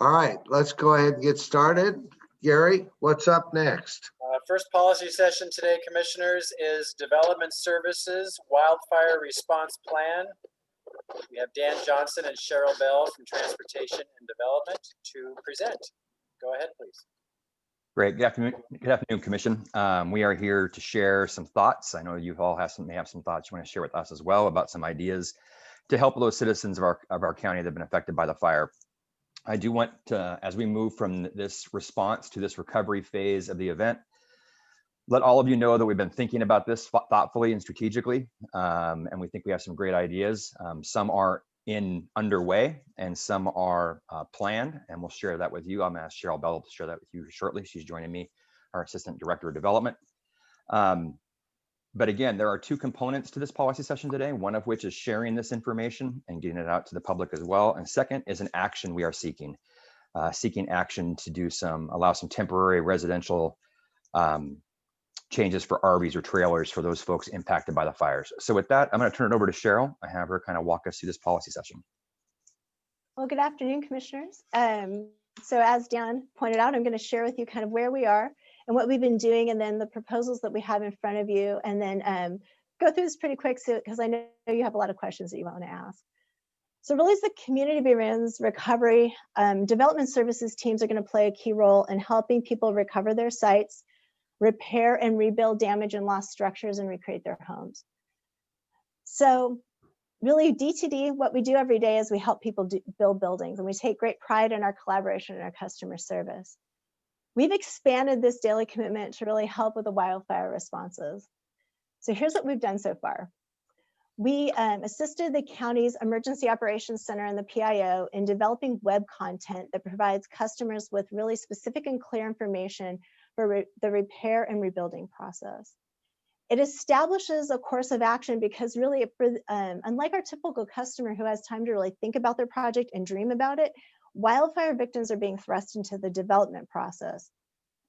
All right, let's go ahead and get started. Gary, what's up next? First policy session today, Commissioners, is Development Services Wildfire Response Plan. We have Dan Johnson and Cheryl Bell from Transportation and Development to present. Go ahead, please. Great. Good afternoon, Commission. We are here to share some thoughts. I know you all may have some thoughts you want to share with us as well about some ideas to help those citizens of our county that have been affected by the fire. I do want to, as we move from this response to this recovery phase of the event, let all of you know that we've been thinking about this thoughtfully and strategically, and we think we have some great ideas. Some are underway and some are planned, and we'll share that with you. I'm going to ask Cheryl Bell to share that with you shortly. She's joining me, our Assistant Director of Development. But again, there are two components to this policy session today, one of which is sharing this information and getting it out to the public as well. And second is an action we are seeking action to allow some temporary residential changes for RVs or trailers for those folks impacted by the fires. So with that, I'm going to turn it over to Cheryl. I have her kind of walk us through this policy session. Well, good afternoon, Commissioners. So as Dan pointed out, I'm going to share with you kind of where we are and what we've been doing, and then the proposals that we have in front of you, and then go through this pretty quick because I know you have a lot of questions that you want to ask. So really, as the community begins recovery, development services teams are going to play a key role in helping people recover their sites, repair and rebuild damaged and lost structures, and recreate their homes. So really, DTD, what we do every day is we help people build buildings, and we take great pride in our collaboration and our customer service. We've expanded this daily commitment to really help with the wildfire responses. So here's what we've done so far. We assisted the county's Emergency Operations Center and the PIO in developing web content that provides customers with really specific and clear information for the repair and rebuilding process. It establishes a course of action because really, unlike our typical customer who has time to really think about their project and dream about it, wildfire victims are being thrust into the development process.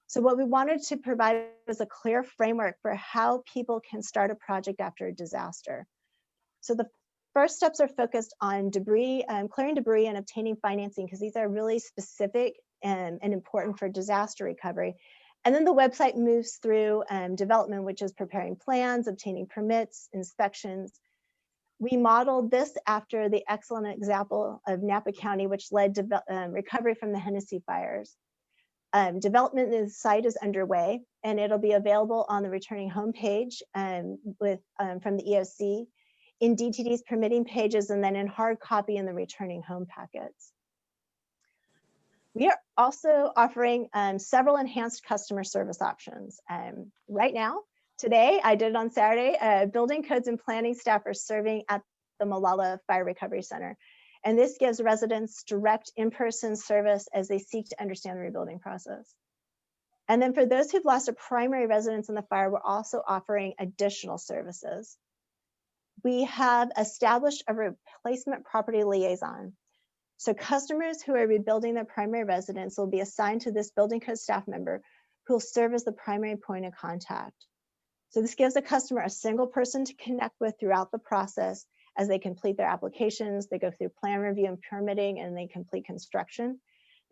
So what we wanted to provide was a clear framework for how people can start a project after a disaster. So the first steps are focused on debris, clearing debris and obtaining financing, because these are really specific and important for disaster recovery. And then the website moves through development, which is preparing plans, obtaining permits, inspections. We modeled this after the excellent example of Napa County, which led to recovery from the Hennessy fires. Development of the site is underway, and it'll be available on the returning home page from the EOC, in DTD's permitting pages, and then in hard copy in the returning home packets. We are also offering several enhanced customer service options. Right now, today, I did it on Saturday, building codes and planning staff are serving at the Molalla Fire Recovery Center. And this gives residents direct in-person service as they seek to understand the rebuilding process. And then for those who've lost a primary residence in the fire, we're also offering additional services. We have established a replacement property liaison. So customers who are rebuilding their primary residence will be assigned to this building code staff member who will serve as the primary point of contact. So this gives a customer a single person to connect with throughout the process as they complete their applications, they go through plan review and permitting, and they complete construction.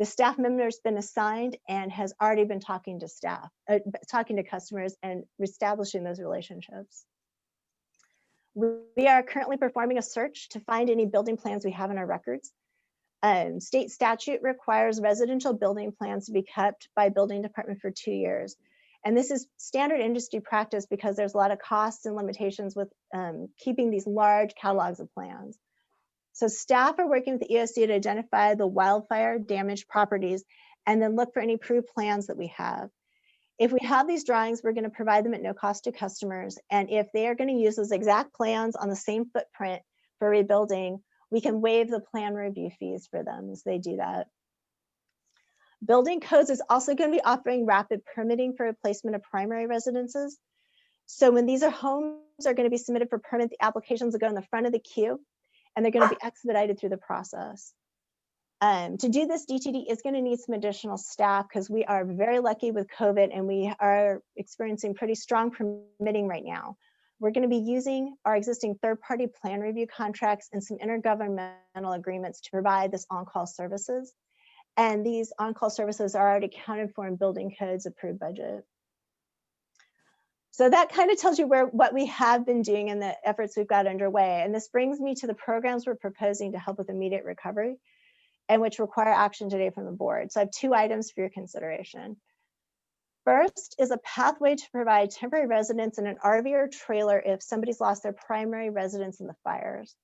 The staff member has been assigned and has already been talking to customers and reestablishing those relationships. We are currently performing a search to find any building plans we have in our records. State statute requires residential building plans to be kept by building department for 2 years. And this is standard industry practice because there's a lot of costs and limitations with keeping these large catalogs of plans. So staff are working with the EOC to identify the wildfire damaged properties and then look for any approved plans that we have. If we have these drawings, we're going to provide them at no cost to customers. And if they are going to use those exact plans on the same footprint for rebuilding, we can waive the plan review fees for them as they do that. Building codes is also going to be offering rapid permitting for replacement of primary residences. So when these homes are going to be submitted for permit, the applications will go in the front of the queue and they're going to be expedited through the process. To do this, DTD is going to need some additional staff because we are very lucky with COVID and we are experiencing pretty strong permitting right now. We're going to be using our existing third-party plan review contracts and some intergovernmental agreements to provide this on-call services. And these on-call services are already accounted for in building codes approved budget. So that kind of tells you what we have been doing and the efforts we've got underway. And this brings me to the programs we're proposing to help with immediate recovery and which require action today from the board. So I have 2 items for your consideration. First is a pathway to provide temporary residence in an RV or trailer if somebody's lost their primary residence in the fires.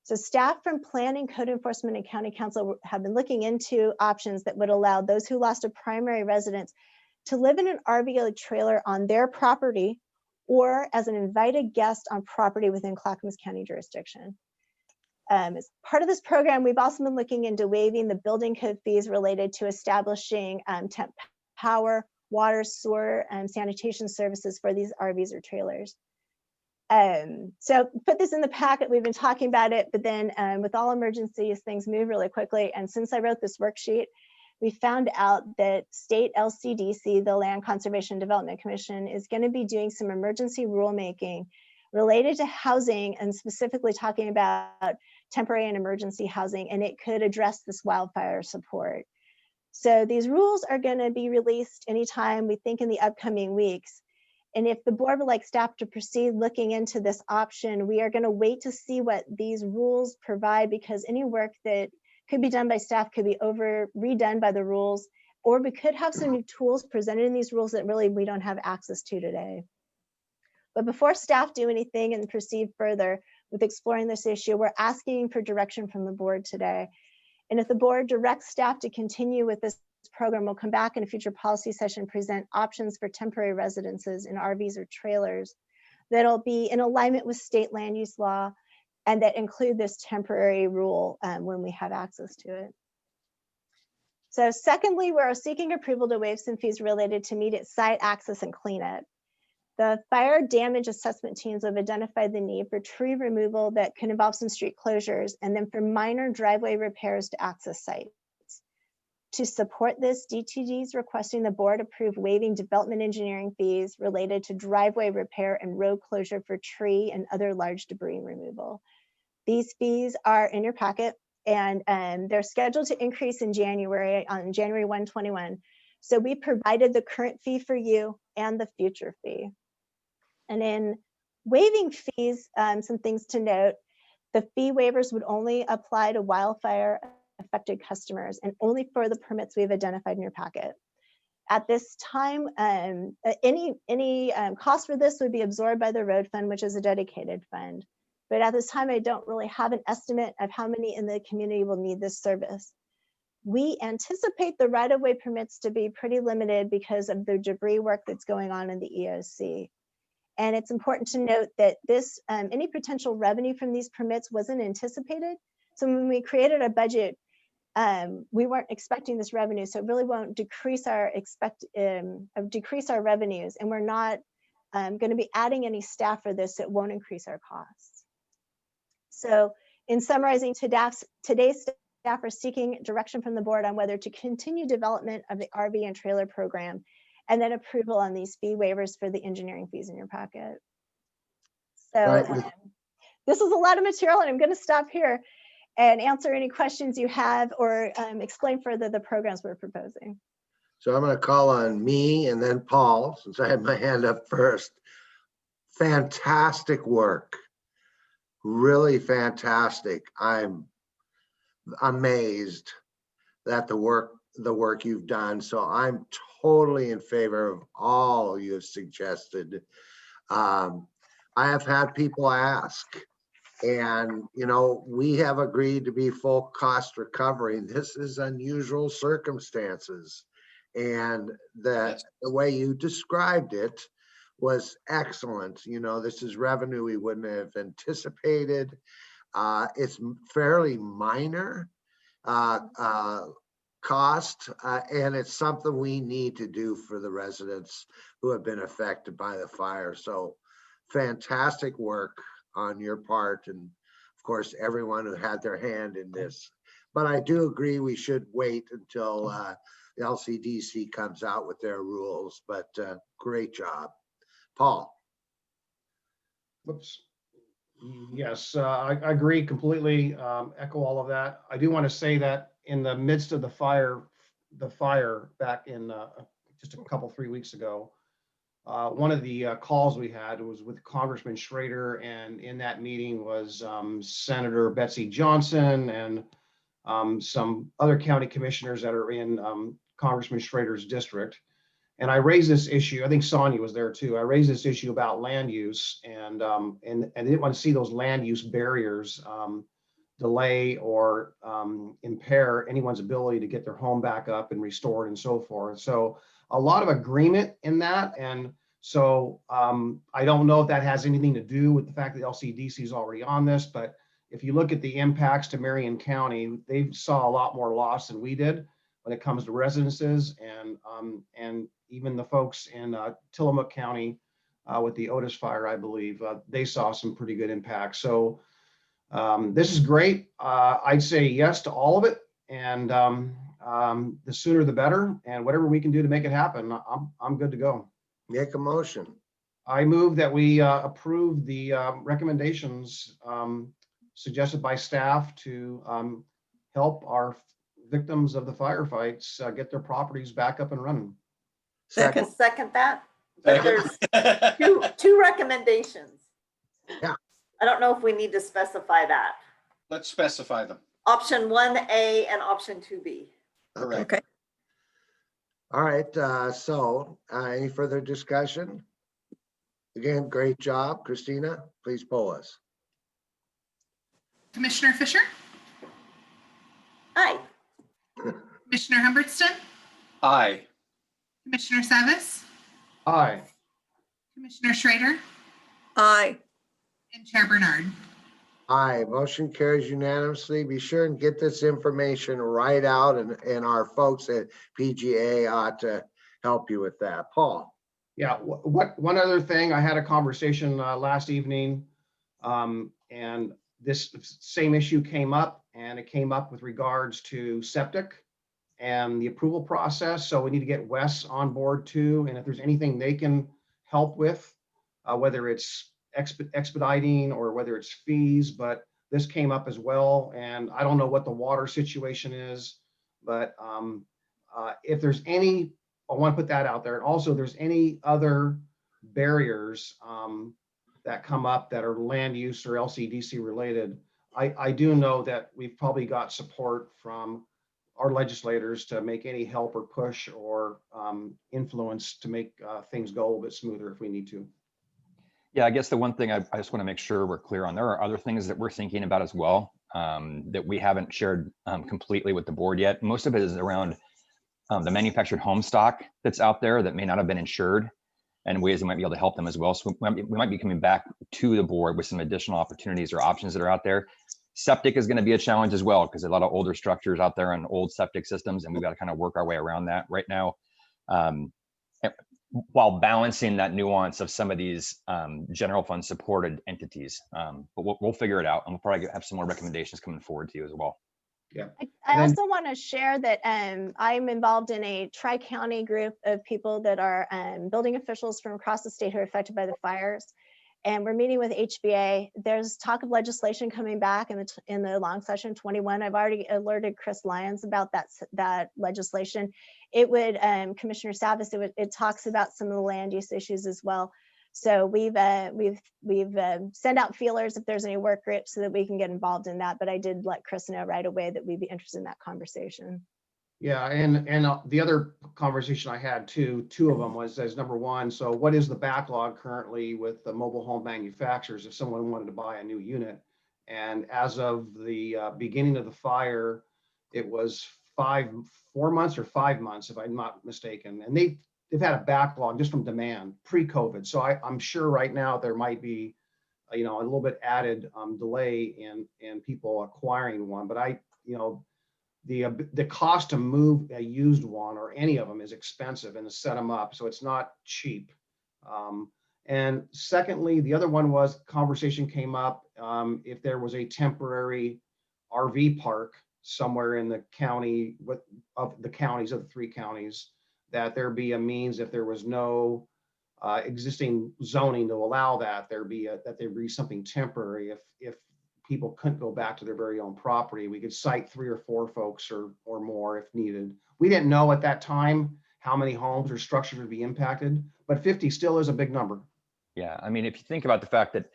So staff from planning, code enforcement, and county council have been looking into options that would allow those who lost a primary residence to live in an RV or trailer on their property or as an invited guest on property within Clackamas County jurisdiction. As part of this program, we've also been looking into waiving the building code fees related to establishing temp power, water, sewer, and sanitation services for these RVs or trailers. So put this in the packet, we've been talking about it, but then with all emergencies, things move really quickly. And since I wrote this worksheet, we found out that state LCDC, the Land Conservation Development Commission, is going to be doing some emergency rulemaking related to housing and specifically talking about temporary and emergency housing, and it could address this wildfire support. So these rules are going to be released anytime, we think in the upcoming weeks. And if the board would like staff to proceed looking into this option, we are going to wait to see what these rules provide, because any work that could be done by staff could be redone by the rules, or we could have some new tools presented in these rules that really we don't have access to today. But before staff do anything and proceed further with exploring this issue, we're asking for direction from the board today. And if the board directs staff to continue with this program, we'll come back in a future policy session, present options for temporary residences in RVs or trailers that'll be in alignment with state land use law and that include this temporary rule when we have access to it. So secondly, we're seeking approval to waive some fees related to immediate site access and cleanup. The fire damage assessment teams have identified the need for tree removal that can involve some street closures, and then for minor driveway repairs to access sites. To support this, DTD is requesting the board approve waiving development engineering fees related to driveway repair and road closure for tree and other large debris removal. These fees are in your packet, and they're scheduled to increase in January, on January 1, 2021. So we provided the current fee for you and the future fee. And in waiving fees, some things to note: the fee waivers would only apply to wildfire affected customers and only for the permits we've identified in your packet. At this time, any cost for this would be absorbed by the road fund, which is a dedicated fund. But at this time, I don't really have an estimate of how many in the community will need this service. We anticipate the right-of-way permits to be pretty limited because of the debris work that's going on in the EOC. And it's important to note that this, any potential revenue from these permits wasn't anticipated. So when we created a budget, we weren't expecting this revenue, so it really won't decrease our revenues, and we're not going to be adding any staff for this. So it won't increase our costs. So in summarizing, today's staff are seeking direction from the board on whether to continue development of the RV and trailer program, and then approval on these fee waivers for the engineering fees in your packet. So Right. this is a lot of material, and I'm going to stop here and answer any questions you have, or explain further the programs we're proposing. So I'm going to call on me and then Paul, since I had my hand up first. Fantastic work. Really fantastic. I'm amazed at the work you've done. So I'm totally in favor of all you have suggested. I have had people ask, and we have agreed to be full cost recovery. This is unusual circumstances, and the way you described it was excellent. This is revenue we wouldn't have anticipated. It's fairly minor cost, and it's something we need to do for the residents who have been affected by the fire. So fantastic work on your part, and of course everyone who had their hand in this. But I do agree we should wait until the LCDC comes out with their rules. But great job. Paul. Whoops. Yes, I agree completely, echo all of that. I do want to say that in the midst of the fire back in just a couple, 3 weeks ago, one of the calls we had was with Congressman Schrader, and in that meeting was Senator Betsy Johnson and some other county commissioners that are in Congressman Schrader's district. And I raised this issue. I think Sonia was there too. I raised this issue about land use, and they didn't want to see those land use barriers delay or impair anyone's ability to get their home back up and restored and so forth. So a lot of agreement in that. And so I don't know if that has anything to do with the fact that LCDC is already on this, but if you look at the impacts to Marion County, they saw a lot more loss than we did when it comes to residences, and even the folks in Tillamook County with the Otis fire, I believe, they saw some pretty good impacts. So this is great. I'd say yes to all of it, and the sooner the better, and whatever we can do to make it happen, I'm good to go. Make a motion. I move that we approve the recommendations suggested by staff to help our victims of the firefights get their properties back up and running. Second. Second that. But there's two recommendations. Yeah. I don't know if we need to specify that. Let's specify them. Option 1A and option 2B. Correct. Okay. All right, so any further discussion? Again, great job. Christina, please poll us. Commissioner Fisher, Aye. Commissioner Humbertston, Aye. Commissioner Savis, Aye. Commissioner Schrader, Aye. and Chair Bernard. Aye, motion carries unanimously. Be sure and get this information right out, and our folks at PGA ought to help you with that. Paul. Yeah, one other thing, I had a conversation last evening, and this same issue came up, and it came up with regards to septic and the approval process. So we need to get Wes on board too, and if there's anything they can help with, whether it's expediting or whether it's fees, but this came up as well. And I don't know what the water situation is, but if there's any, I want to put that out there. And also, if there's any other barriers that come up that are land use or LCDC related, I do know that we've probably got support from our legislators to make any help or push or influence to make things go a little bit smoother if we need to. Yeah, I guess the one thing I just want to make sure we're clear on, there are other things that we're thinking about as well that we haven't shared completely with the board yet. Most of it is around the manufactured home stock that's out there that may not have been insured, and ways we might be able to help them as well. So we might be coming back to the board with some additional opportunities or options that are out there. Septic is going to be a challenge as well, because a lot of older structures out there on old septic systems, and we've got to kind of work our way around that right now, while balancing that nuance of some of these general fund supported entities. But we'll figure it out, and we'll probably have some more recommendations coming forward to you as well. Yeah. I also want to share that I'm involved in a tri-county group of people that are building officials from across the state who are affected by the fires. And we're meeting with HBA. There's talk of legislation coming back in the long session 21. I've already alerted Chris Lyons about that legislation. It would, Commissioner Savis, it talks about some of the land use issues as well. So we've sent out feelers if there's any work groups so that we can get involved in that. But I did let Chris know right away that we'd be interested in that conversation. Yeah, and the other conversation I had two of them was as number one, so what is the backlog currently with the mobile home manufacturers if someone wanted to buy a new unit? And as of the beginning of the fire, it was 4 months or 5 months, if I'm not mistaken. And they've had a backlog just from demand pre-COVID. So I'm sure right now there might be, a little bit added delay in people acquiring one. But the cost to move a used one or any of them is expensive, and to set them up, so it's not cheap. And secondly, the other one was conversation came up if there was a temporary RV park somewhere in the county of the 3 counties, that there be a means, if there was no existing zoning to allow that, there be something temporary if people couldn't go back to their very own property. We could cite 3 or 4 folks or more if needed. We didn't know at that time how many homes or structures would be impacted, but 50 still is a big number. Yeah, I mean, if you think about the fact that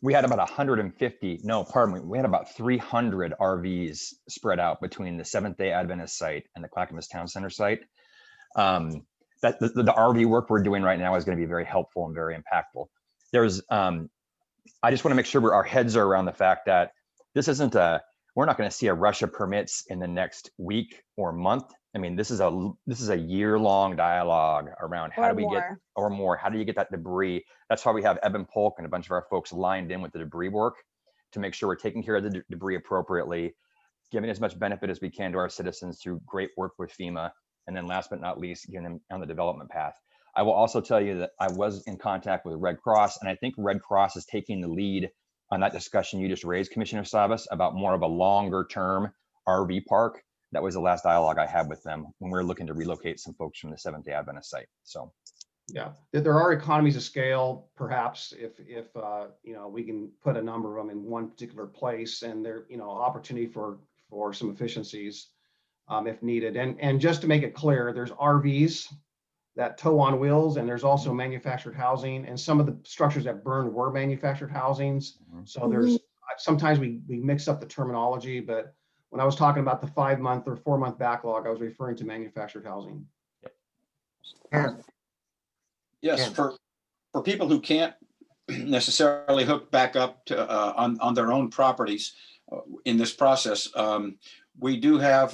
we had about 150, no, pardon me, we had about 300 RVs spread out between the Seventh-day Adventist site and the Clackamas Town Center site. That the RV work we're doing right now is going to be very helpful and very impactful. There's, I just want to make sure our heads are around the fact that this isn't we're not going to see a rush of permits in the next week or month. I mean, this is a year-long dialogue around how do we get, or more, how do you get that debris? That's why we have Eben Polk and a bunch of our folks lined in with the debris work to make sure we're taking care of the debris appropriately, giving as much benefit as we can to our citizens through great work with FEMA. And then last but not least, getting them on the development path. I will also tell you that I was in contact with Red Cross, and I think Red Cross is taking the lead on that discussion you just raised, Commissioner Savas, about more of a longer term RV park. That was the last dialogue I had with them when we were looking to relocate some folks from the Seventh-day Adventist site. So, yeah, there are economies of scale, perhaps, if you know, we can put a number of them in one particular place, and there, you know, opportunity for some efficiencies if needed. And just to make it clear, there's RVs that tow on wheels, and there's also manufactured housing, and some of the structures that burned were manufactured housings. So there's sometimes we mix up the terminology, but when I was talking about the 5-month or 4-month backlog, I was referring to manufactured housing. Yeah. Yes, for people who can't necessarily hook back up to on their own properties in this process, we do have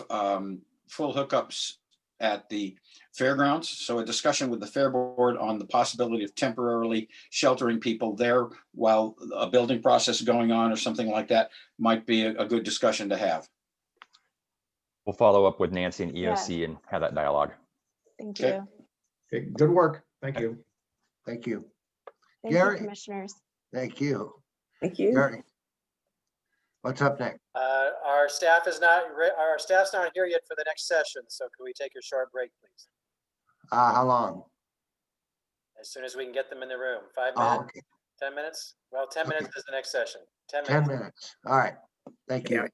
full hookups at the fairgrounds. So a discussion with the Fair Board on the possibility of temporarily sheltering people there while a building process is going on or something like that might be a good discussion to have. we'll follow up with Nancy and EOC and have that dialogue. Thank Okay. you. Okay, good work. Thank you. Thank you. Thank you, Gary? commissioners. Thank you. Thank you. Gary, what's up next? Our staff's not here yet for the next session, so could we take a short break, please? How long? As soon as we can get them in the room. 5 Oh, minutes, okay, 10 minutes? Well, 10 minutes is the next session. 10 10 minutes. minutes. All right. Thank you.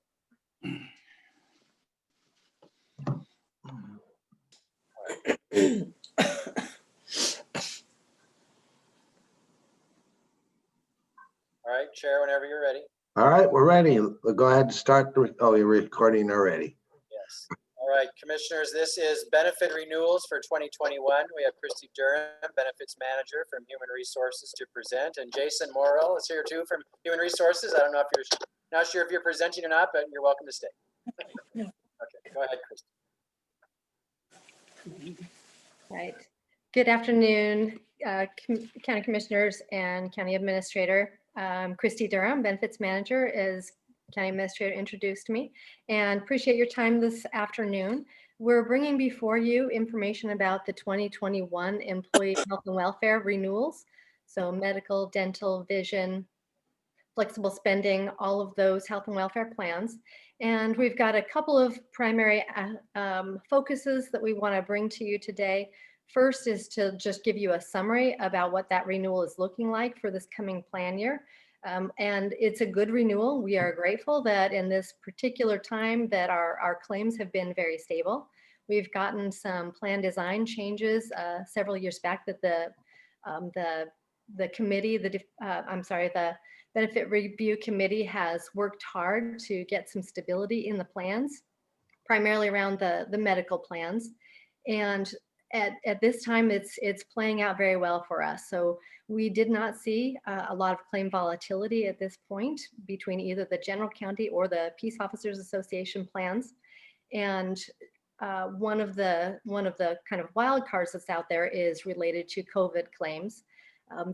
All right, Chair, whenever you're ready. All right, we're ready. We'll go ahead and start. Oh, you're recording already. Yes. All right, commissioners, this is benefit renewals for 2021. We have Christy Durham, Benefits Manager from Human Resources, to present, and Jason Morrell is here too from Human Resources. I don't know if you're not sure if you're presenting or not, but you're welcome to stay. Okay, go ahead, Christy. Right. Good afternoon, County Commissioners and County Administrator. Christy Durham, Benefits Manager, as County Administrator introduced me, and appreciate your time this afternoon. We're bringing before you information about the 2021 Employee Health and Welfare Renewals. So medical, dental, vision, flexible spending, all of those health and welfare plans. And we've got a couple of primary focuses that we want to bring to you today. First is to just give you a summary about what that renewal is looking like for this coming plan year. And it's a good renewal. We are grateful that in this particular time that our claims have been very stable. We've gotten some plan design changes several years back that the committee, the Benefit Review Committee has worked hard to get some stability in the plans, primarily around the medical plans. And at this time, it's playing out very well for us. So we did not see a lot of claim volatility at this point between either the general county or the Peace Officers Association plans. And one of the kind of wild cards that's out there is related to COVID claims.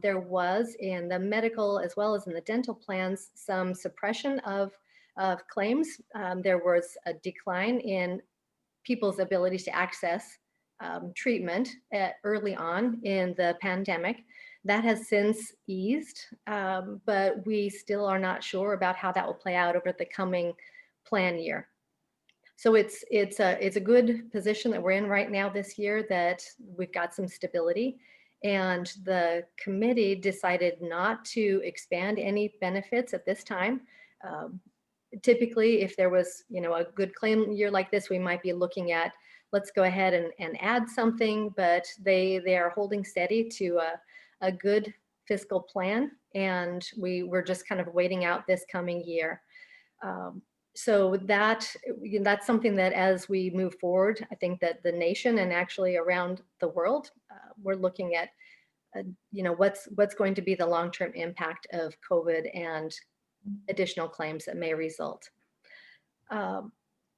There was in the medical as well as in the dental plans some suppression of claims. There was a decline in people's ability to access treatment early on in the pandemic. That has since eased, but we still are not sure about how that will play out over the coming plan year. So it's a good position that we're in right now this year, that we've got some stability. And the committee decided not to expand any benefits at this time. Typically, if there was, a good claim year like this, we might be looking at, let's go ahead and add something, but they are holding steady to a good fiscal plan. And we're just kind of waiting out this coming year. So that's something that as we move forward, I think that the nation and actually around the world, we're looking at, what's going to be the long-term impact of COVID and additional claims that may result.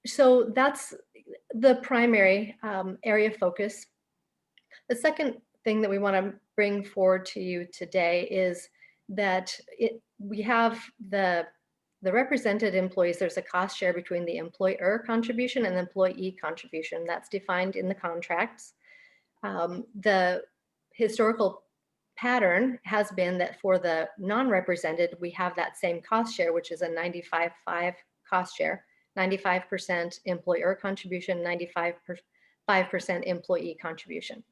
So that's the primary area of focus. The second thing that we want to bring forward to you today is that we have the represented employees. There's a cost share between the employer contribution and the employee contribution. That's defined in the contracts. The historical pattern has been that for the non-represented, we have that same cost share, which is a 95-5 cost share, 95% employer contribution, 95% employee contribution.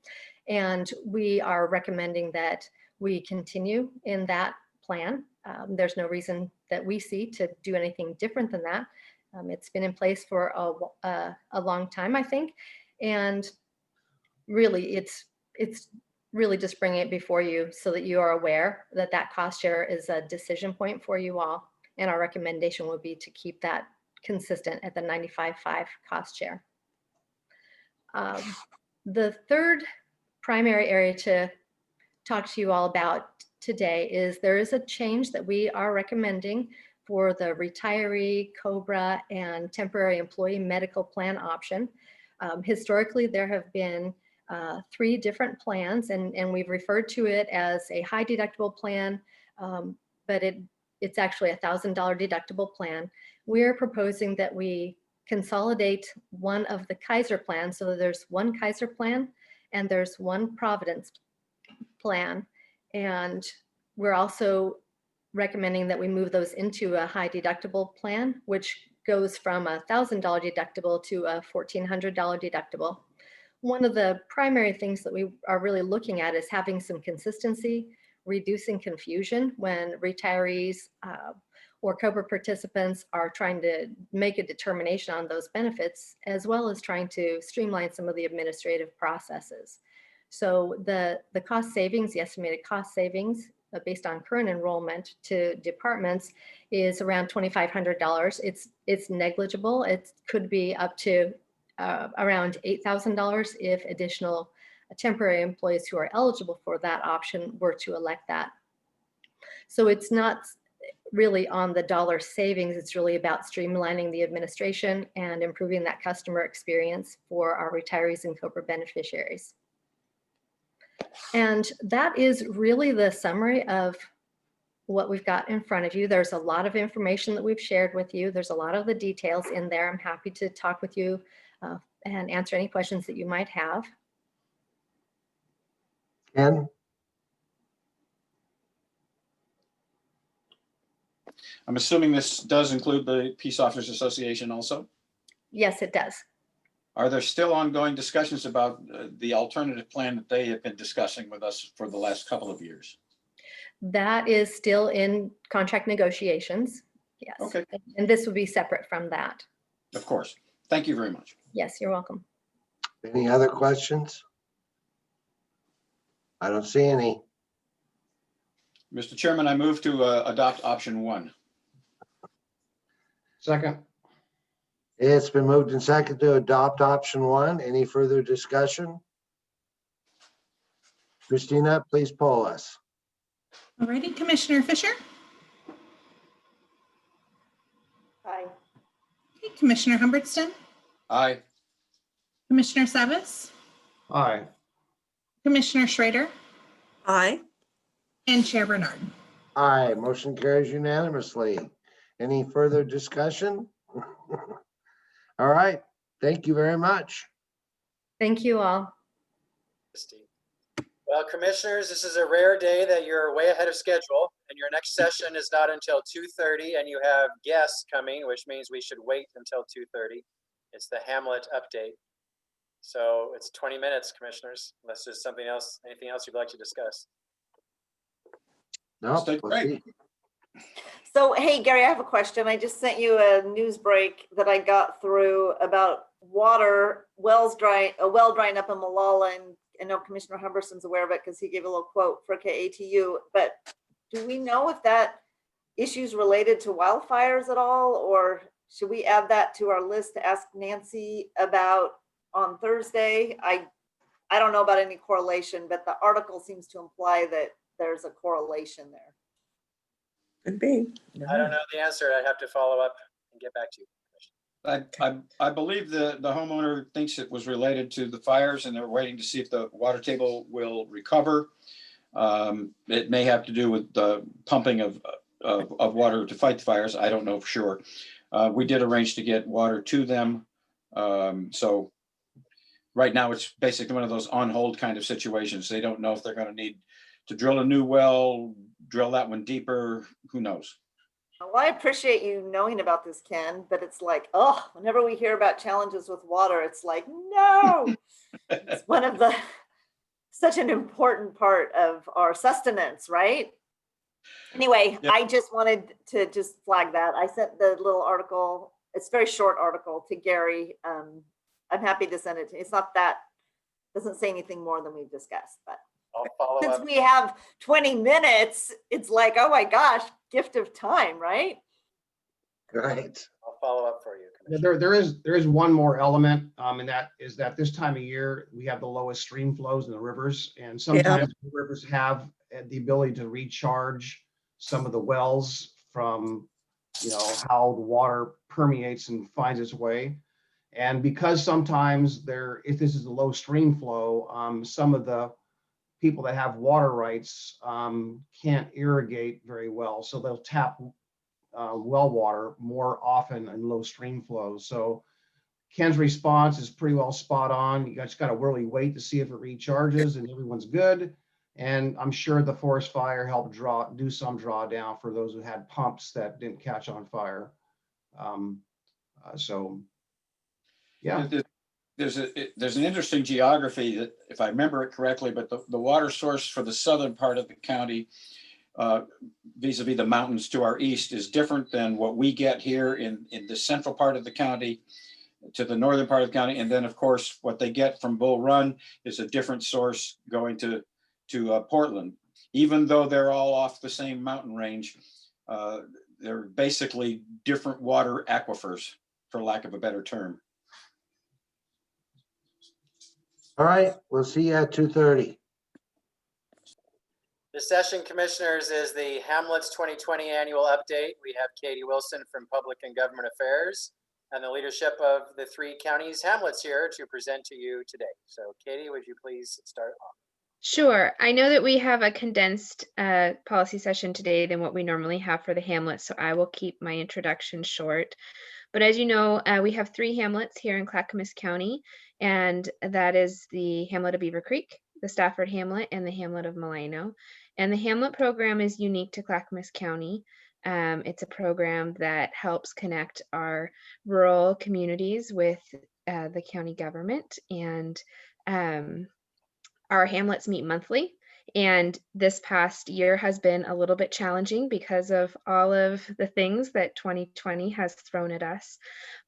And we are recommending that we continue in that plan. There's no reason that we see to do anything different than that. It's been in place for a long time, I think. And really, it's really just bringing it before you so that you are aware that that cost share is a decision point for you all. And our recommendation would be to keep that consistent at the 95-5 cost share. The third primary area to talk to you all about today is there is a change that we are recommending for the retiree, COBRA, and temporary employee medical plan option. Historically, there have been 3 different plans, and we've referred to it as a high deductible plan, but it's actually a $1,000 deductible plan. We're proposing that we consolidate one of the Kaiser plans, so that there's one Kaiser plan and there's one Providence plan. And we're also recommending that we move those into a high deductible plan, which goes from a $1,000 deductible to a $1,400 deductible. One of the primary things that we are really looking at is having some consistency, reducing confusion when retirees or COBRA participants are trying to make a determination on those benefits, as well as trying to streamline some of the administrative processes. So the cost savings, the estimated cost savings based on current enrollment to departments is around $2,500. It's negligible. It could be up to around $8,000 if additional temporary employees who are eligible for that option were to elect that. So it's not really on the dollar savings. It's really about streamlining the administration and improving that customer experience for our retirees and COBRA beneficiaries. And that is really the summary of what we've got in front of you. There's a lot of information that we've shared with you. There's a lot of the details in there. I'm happy to talk with you and answer any questions that you might have. Ken? I'm assuming this does include the Peace Officers Association also? Yes, it does. Are there still ongoing discussions about the alternative plan that they have been discussing with us for the last couple of years? That is still in contract negotiations. Yes. Okay. And this would be separate from that. Of course. Thank you very much. Yes, you're welcome. Any other questions? I don't see any. Mr. Chairman, I move to adopt option 1. Second. It's been moved and seconded to adopt option 1. Any further discussion? Christina, please poll us. Alrighty, Commissioner Fisher? Aye. Okay, Commissioner Humbertston? Aye. Commissioner Savis? Aye. Commissioner Schrader? Aye. And Chair Bernard. Aye, motion carries unanimously. Any further discussion? All right, thank you very much. Thank you all. Well, commissioners, this is a rare day that you're way ahead of schedule, and your next session is not until 2:30, and you have guests coming, which means we should wait until 2:30. It's the Hamlet update. So it's 20 minutes, commissioners, unless there's something else, anything else you'd like to discuss. No, Stay we'll great. see. So, hey, Gary, I have a question. I just sent you a news break that I got through about water, a well drying up in Malala. And I know Commissioner Humberston's aware of it because he gave a little quote for KATU. But do we know if that issue's related to wildfires at all? Or should we add that to our list to ask Nancy about on Thursday? I don't know about any correlation, but the article seems to imply that there's a correlation there. Could be. I don't know the answer. I have to follow up and get back to you. I believe the homeowner thinks it was related to the fires and they're waiting to see if the water table will recover. It may have to do with the pumping of water to fight the fires. I don't know for sure. We did arrange to get water to them. So right now it's basically one of those on hold kind of situations. They don't know if they're going to need to drill a new well, drill that one deeper, who knows? Well, I appreciate you knowing about this, Ken, but it's like, oh, whenever we hear about challenges with water, it's like, no, it's one of the, such an important part of our sustenance, right? Anyway, Yeah. I just wanted to just flag that. I sent the little article, it's a very short article to Gary. I'm happy to send it to, it's not that, doesn't say anything more than we've discussed, but I'll follow since up. we have 20 minutes, it's like, oh my gosh, gift of time, right? Right. I'll follow up for you, Yeah, Commissioner. there is one more element, and that is that this time of year, we have the lowest stream flows in the rivers. And sometimes the rivers have the ability to recharge some of the wells from, how the water permeates and finds its way. And because sometimes if this is a low stream flow, some of the people that have water rights can't irrigate very well. So they'll tap well water more often in low stream flows. So Ken's response is pretty well spot on. You just got to really wait to see if it recharges and everyone's good. And I'm sure the forest fire helped do some drawdown for those who had pumps that didn't catch on fire. So, yeah. There's an interesting geography that, if I remember it correctly, but the water source for the southern part of the county vis-a-vis the mountains to our east is different than what we get here in the central part of the county to the northern part of the county. And then, of course, what they get from Bull Run is a different source going to Portland. Even though they're all off the same mountain range, they're basically different water aquifers, for lack of a better term. All right, we'll see you at 2:30. This session, commissioners, is the Hamlets 2020 annual update. We have Katie Wilson from Public and Government Affairs and the leadership of the 3 counties Hamlets here to present to you today. So Katie, would you please start off? Sure. I know that we have a condensed policy session today than what we normally have for the Hamlets, so I will keep my introduction short. But as you know, we have 3 Hamlets here in Clackamas County, and that is the Hamlet of Beaver Creek, the Stafford Hamlet, and the Hamlet of Malino. And the Hamlet program is unique to Clackamas County. It's a program that helps connect our rural communities with the county government, and our Hamlets meet monthly. And this past year has been a little bit challenging because of all of the things that 2020 has thrown at us.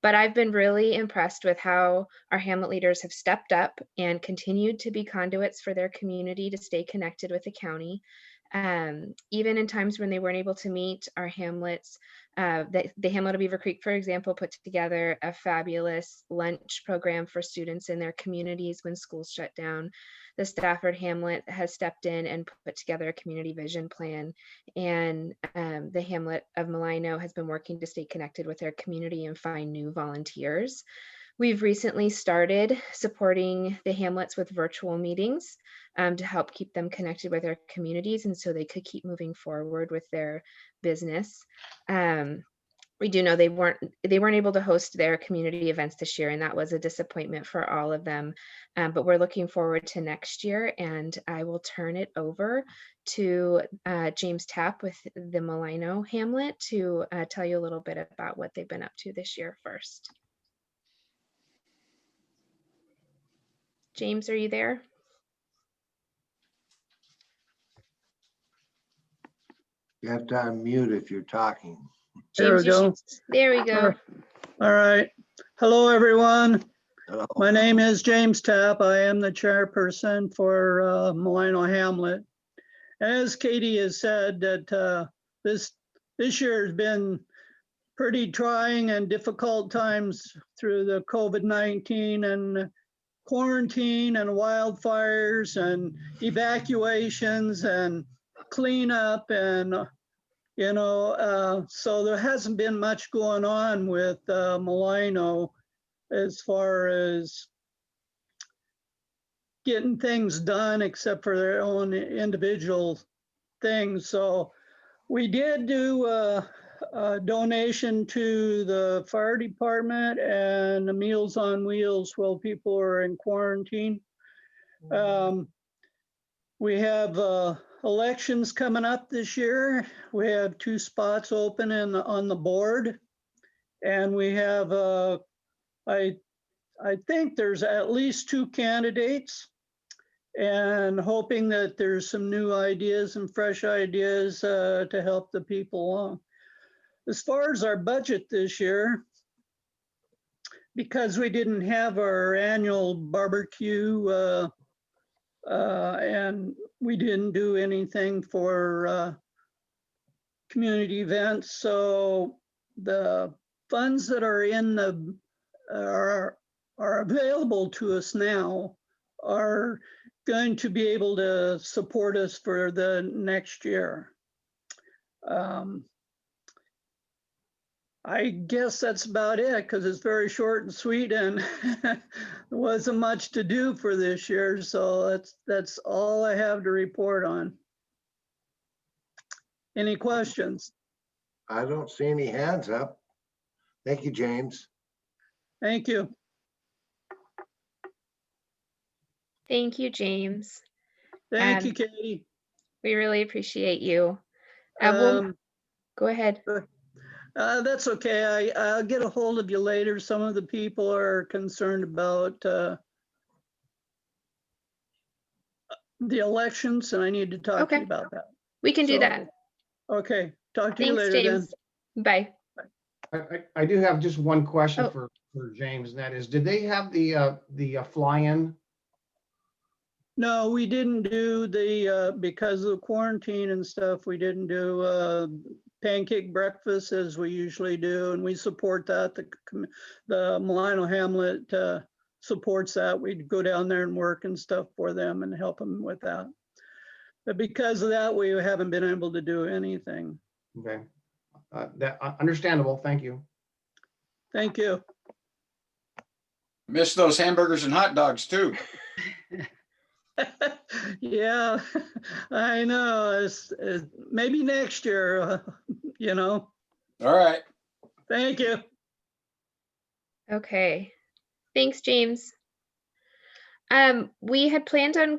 But I've been really impressed with how our Hamlet leaders have stepped up and continued to be conduits for their community to stay connected with the county. Even in times when they weren't able to meet, our Hamlets, the Hamlet of Beaver Creek, for example, put together a fabulous lunch program for students in their communities when schools shut down. The Stafford Hamlet has stepped in and put together a community vision plan, and the Hamlet of Malino has been working to stay connected with their community and find new volunteers. We've recently started supporting the Hamlets with virtual meetings to help keep them connected with their communities, and so they could keep moving forward with their business. We do know they weren't able to host their community events this year, and that was a disappointment for all of them. But we're looking forward to next year, and I will turn it over to James Tapp with the Malino Hamlet to tell you a little bit about what they've been up to this year first. James, are you there? You have to unmute if you're talking. There we James, you go. should, there we go. All right. Hello, everyone. Hello. My name is James Tapp. I am the chairperson for Milano Hamlet. As Katie has said, that this year has been pretty trying and difficult times through the COVID-19 and quarantine and wildfires and evacuations and cleanup and so there hasn't been much going on with Milano as far as getting things done except for their own individual things. So we did do a donation to the fire department and the Meals on Wheels while people are in quarantine. We have elections coming up this year. We have 2 spots open on the board. And we have, I think there's at least 2 candidates, and hoping that there's some new ideas and fresh ideas to help the people along. As far as our budget this year, because we didn't have our annual barbecue and we didn't do anything for community events, so the funds that are in the are available to us now are going to be able to support us for the next year. I guess that's about it because it's very short and sweet, and there wasn't much to do for this year. So that's all I have to report on. Any questions? I don't see any hands up. Thank you, James. Thank you. Thank you, James. Thank you, Katie. We really appreciate you. Go ahead. That's okay. I'll get a hold of you later. Some of the people are concerned about the elections, and I need to talk to you about that. We can do that. Okay. Talk to you Thanks, later James. then. Bye. I do have just one question Oh. for James, and that is, did they have the fly-in? No, we didn't do the, because of quarantine and stuff, we didn't do pancake breakfast as we usually do, and we support that. The Milano Hamlet supports that. We'd go down there and work and stuff for them and help them with that. But because of that, we haven't been able to do anything. Okay, that understandable. Thank you. Thank you. Miss those hamburgers and hot dogs too. Yeah, I know. Maybe next year, All right. Thank you. Okay. Thanks, James. We had planned on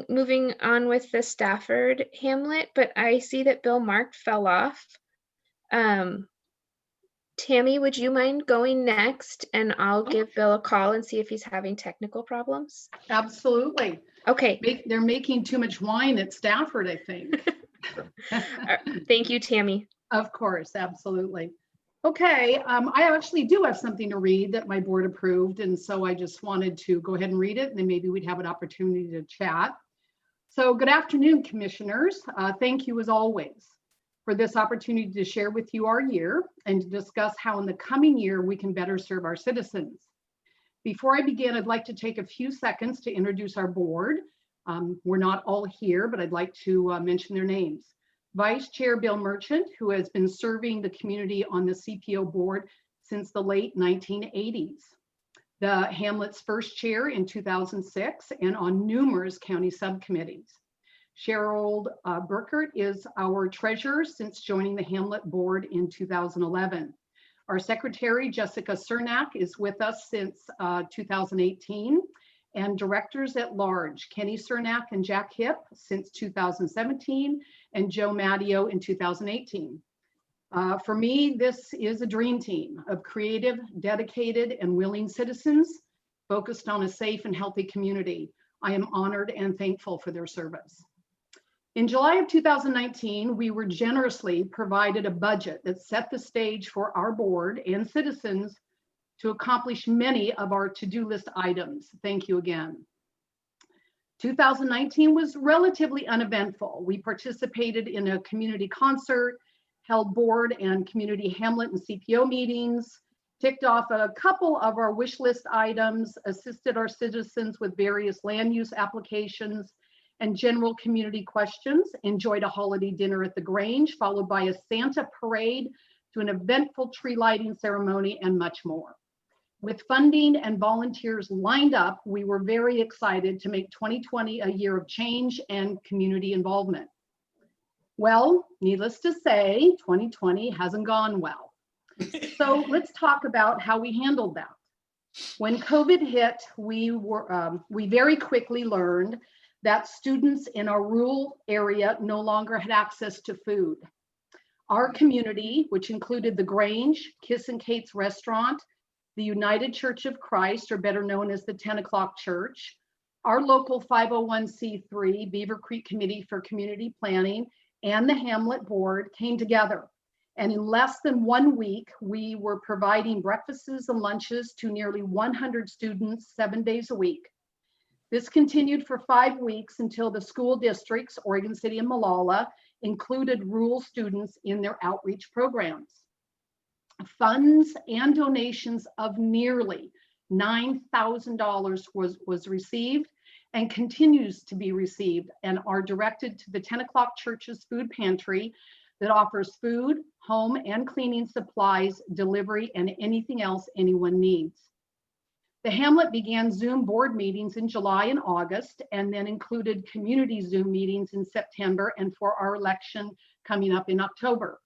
moving on with the Stafford Hamlet, but I see that Bill Mark fell off. Tammy, would you mind going next? And I'll give Bill a call and see if he's having technical problems. Absolutely. Okay. They're making too much wine at Stafford, I think. Thank you, Tammy. Of course, absolutely. Okay, I actually do have something to read that my board approved, and so I just wanted to go ahead and read it, and then maybe we'd have an opportunity to chat. So good afternoon, commissioners. Thank you as always for this opportunity to share with you our year and to discuss how in the coming year we can better serve our citizens. Before I begin, I'd like to take a few seconds to introduce our board. We're not all here, but I'd like to mention their names. Vice Chair Bill Merchant, who has been serving the community on the CPO board since the late 1980s. The Hamlet's first chair in 2006 and on numerous county subcommittees. Cheryl Burkert is our treasurer since joining the Hamlet board in 2011. Our secretary, Jessica Cernak, is with us since 2018. And directors at large, Kenny Cernak and Jack Hipp since 2017, and Joe Matteo in 2018. For me, this is a dream team of creative, dedicated, and willing citizens focused on a safe and healthy community. I am honored and thankful for their service. In July of 2019, we were generously provided a budget that set the stage for our board and citizens to accomplish many of our to-do list items. Thank you again. 2019 was relatively uneventful. We participated in a community concert, held board and community Hamlet and CPO meetings, ticked off a couple of our wish list items, assisted our citizens with various land use applications and general community questions, enjoyed a holiday dinner at the Grange, followed by a Santa parade to an eventful tree lighting ceremony and much more. With funding and volunteers lined up, we were very excited to make 2020 a year of change and community involvement. Well, needless to say, 2020 hasn't gone well. So let's talk about how we handled that. When COVID hit, we very quickly learned that students in our rural area no longer had access to food. Our community, which included the Grange, Kiss and Kate's restaurant, the United Church of Christ, or better known as the 10 O'Clock Church, our local 501c3 Beaver Creek Committee for Community Planning, and the Hamlet Board came together. And in less than 1 week, we were providing breakfasts and lunches to nearly 100 students 7 days a week. This continued for 5 weeks until the school districts, Oregon City and Molalla, included rural students in their outreach programs. Funds and donations of nearly $9,000 was received and continues to be received and are directed to the 10 O'Clock Church's food pantry that offers food, home and cleaning supplies, delivery, and anything else anyone needs. The Hamlet began Zoom board meetings in July and August, and then included community Zoom meetings in September and for our election coming up in October.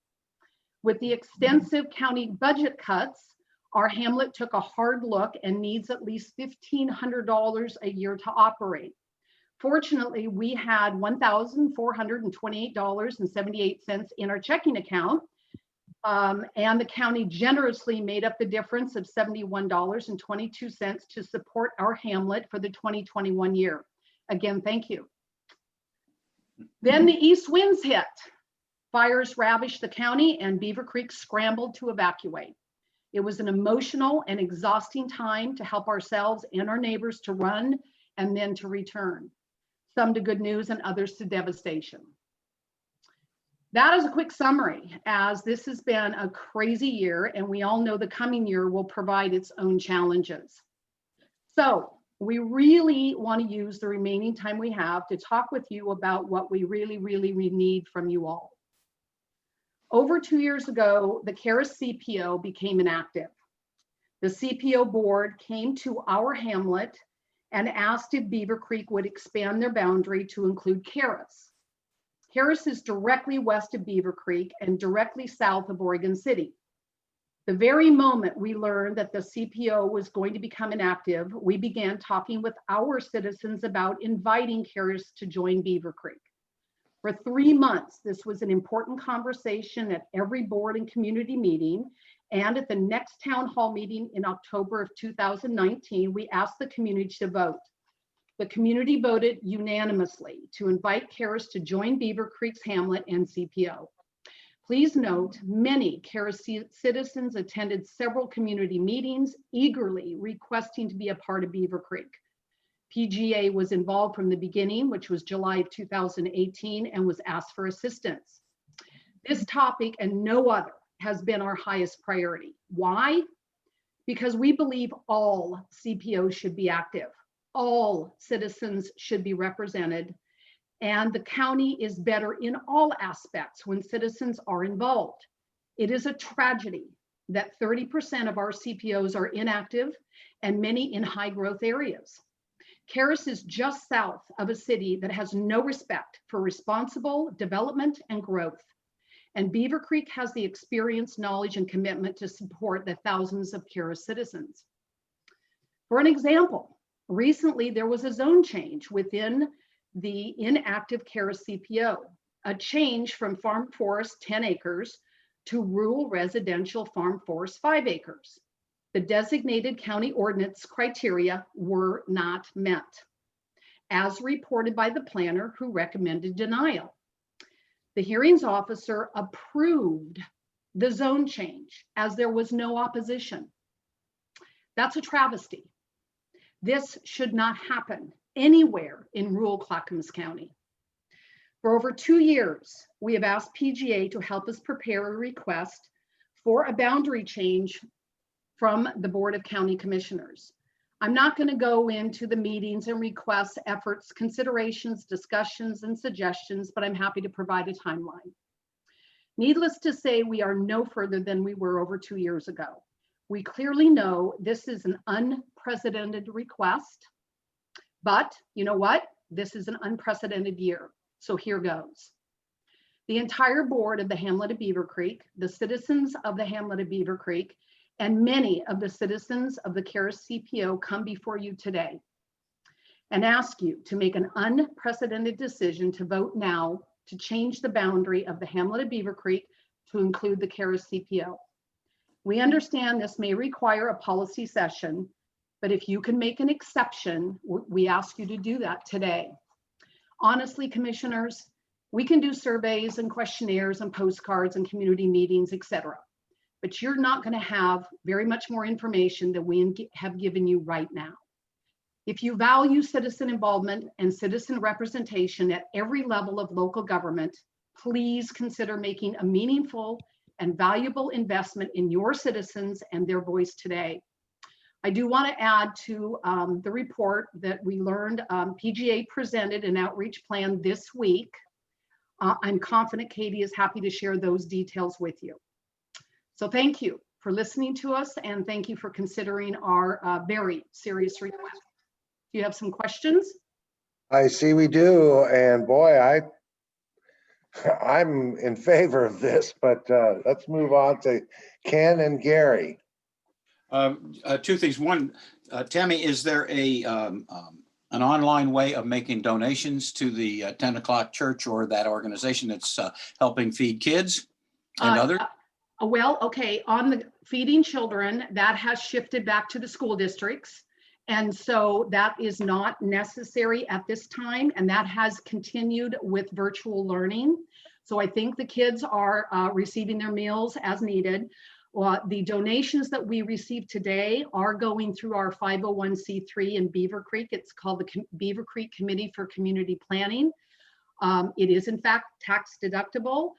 With the extensive county budget cuts, our Hamlet took a hard look and needs at least $1,500 a year to operate. Fortunately, we had $1,428.78 in our checking account, and the county generously made up the difference of $71.22 to support our Hamlet for the 2021 year. Again, thank you. Then the east winds hit. Fires ravished the county and Beaver Creek scrambled to evacuate. It was an emotional and exhausting time to help ourselves and our neighbors to run and then to return. Some to good news and others to devastation. That is a quick summary, as this has been a crazy year and we all know the coming year will provide its own challenges. So we really want to use the remaining time we have to talk with you about what we really need from you all. Over 2 years ago, the Karis CPO became inactive. The CPO board came to our Hamlet and asked if Beaver Creek would expand their boundary to include Karis. Karis is directly west of Beaver Creek and directly south of Oregon City. The very moment we learned that the CPO was going to become inactive, we began talking with our citizens about inviting Karis to join Beaver Creek. For 3 months, this was an important conversation at every board and community meeting. And at the next town hall meeting in October of 2019, we asked the community to vote. The community voted unanimously to invite Karis to join Beaver Creek's Hamlet and CPO. Please note, many Karis citizens attended several community meetings, eagerly requesting to be a part of Beaver Creek. PGA was involved from the beginning, which was July of 2018, and was asked for assistance. This topic and no other has been our highest priority. Why? Because we believe all CPOs should be active. All citizens should be represented, and the county is better in all aspects when citizens are involved. It is a tragedy that 30% of our CPOs are inactive and many in high growth areas. Karis is just south of a city that has no respect for responsible development and growth. And Beaver Creek has the experience, knowledge, and commitment to support the thousands of Karis citizens. For an example, recently there was a zone change within the inactive Karis CPO, a change from farm forest 10 acres to rural residential farm forest 5 acres. The designated county ordinance criteria were not met, as reported by the planner who recommended denial. The hearings officer approved the zone change as there was no opposition. That's a travesty. This should not happen anywhere in rural Clackamas County. For over 2 years, we have asked PGA to help us prepare a request for a boundary change from the Board of County Commissioners. I'm not going to go into the meetings and requests, efforts, considerations, discussions, and suggestions, but I'm happy to provide a timeline. Needless to say, we are no further than we were over 2 years ago. We clearly know this is an unprecedented request, but you know what? This is an unprecedented year. So here goes. The entire board of the Hamlet of Beaver Creek, the citizens of the Hamlet of Beaver Creek, and many of the citizens of the Karis CPO come before you today and ask you to make an unprecedented decision to vote now to change the boundary of the Hamlet of Beaver Creek to include the Karis CPO. We understand this may require a policy session, but if you can make an exception, we ask you to do that today. Honestly, commissioners, we can do surveys and questionnaires and postcards and community meetings, etc. But you're not going to have very much more information than we have given you right now. If you value citizen involvement and citizen representation at every level of local government, please consider making a meaningful and valuable investment in your citizens and their voice today. I do want to add to the report that we learned PGA presented an outreach plan this week. I'm confident Katie is happy to share those details with you. So thank you for listening to us, and thank you for considering our very serious request. Do you have some questions? I see we do, and boy, I'm in favor of this, but let's move on to Ken and Gary. Two things. One, Tammy, is there an online way of making donations to the 10 o'clock church or that organization that's helping feed kids and others? Well, okay, on the feeding children, that has shifted back to the school districts. And so that is not necessary at this time. And that has continued with virtual learning. So I think the kids are receiving their meals as needed. The donations that we received today are going through our 501c3 in Beaver Creek. It's called the Beaver Creek Committee for Community Planning. It is in fact tax deductible.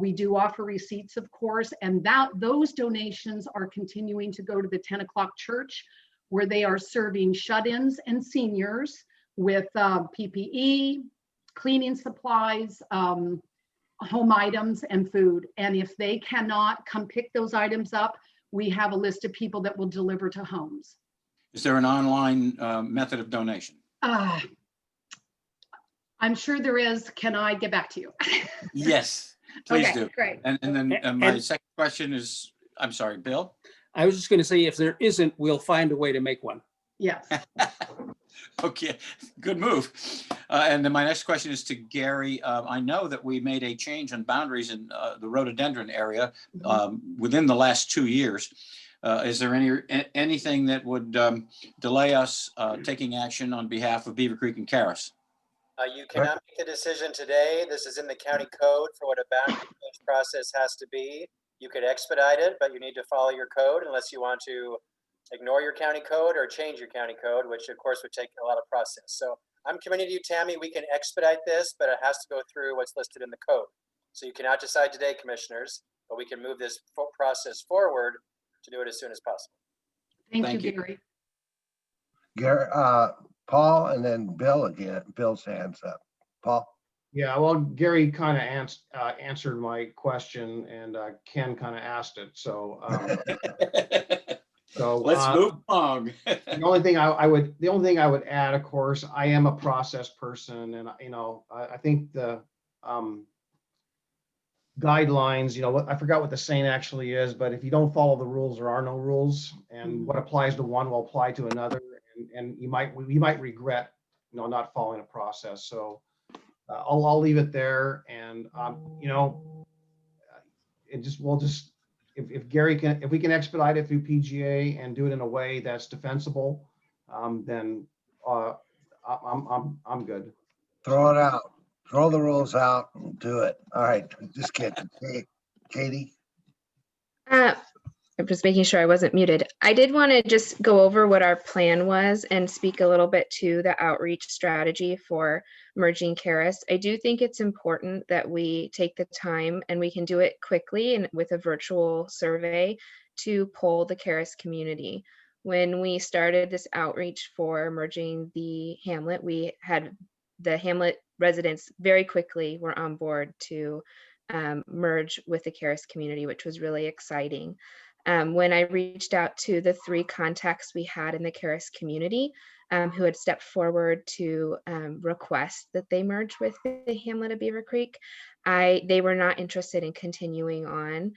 We do offer receipts, of course, and those donations are continuing to go to the 10 o'clock church, where they are serving shut-ins and seniors with PPE, cleaning supplies, home items, and food. And if they cannot come pick those items up, we have a list of people that will deliver to homes. Is there an online method of donation? I'm sure there is. Can I get back to you? Yes. Please okay, do. Great. And then my second question is, I'm sorry, Bill? I was just going to say, if there isn't, we'll find a way to make one. Yes. Okay, good move. And then my next question is to Gary. I know that we made a change in boundaries in the rhododendron area within the last 2 years. Is there anything that would delay us taking action on behalf of Beaver Creek and Karis? You cannot make the decision today. This is in the county code for what a boundary change process has to be. You could expedite it, but you need to follow your code unless you want to ignore your county code or change your county code, which of course would take a lot of process. So I'm committing to you, Tammy, we can expedite this, but it has to go through what's listed in the code. So you cannot decide today, commissioners, but we can move this process forward to do it as soon as possible. Thank you, Gary. Gary, Paul, and then Bill again. Bill's hands up. Paul? Yeah, well, Gary kind of answered my question, and Ken kind of asked it. So, Let's move along. the only thing I would add, of course, I am a process person, and I think the guidelines, I forgot what the saying actually is, but if you don't follow the rules, there are no rules, and what applies to one will apply to another, and you might regret not following a process. So I'll leave it there, and we'll just if Gary can, if we can expedite it through PGA and do it in a way that's defensible, then I'm good. Throw it out. Throw the rules out and do it. All right, just kidding. Hey, Katie? I'm just making sure I wasn't muted. I did want to just go over what our plan was and speak a little bit to the outreach strategy for merging Caris. I do think it's important that we take the time, and we can do it quickly and with a virtual survey, to poll the Caris community. When we started this outreach for merging the hamlet, we had the hamlet residents very quickly were on board to merge with the Caris community, which was really exciting. When I reached out to the 3 contacts we had in the Caris community who had stepped forward to request that they merge with the hamlet of Beaver Creek, they were not interested in continuing on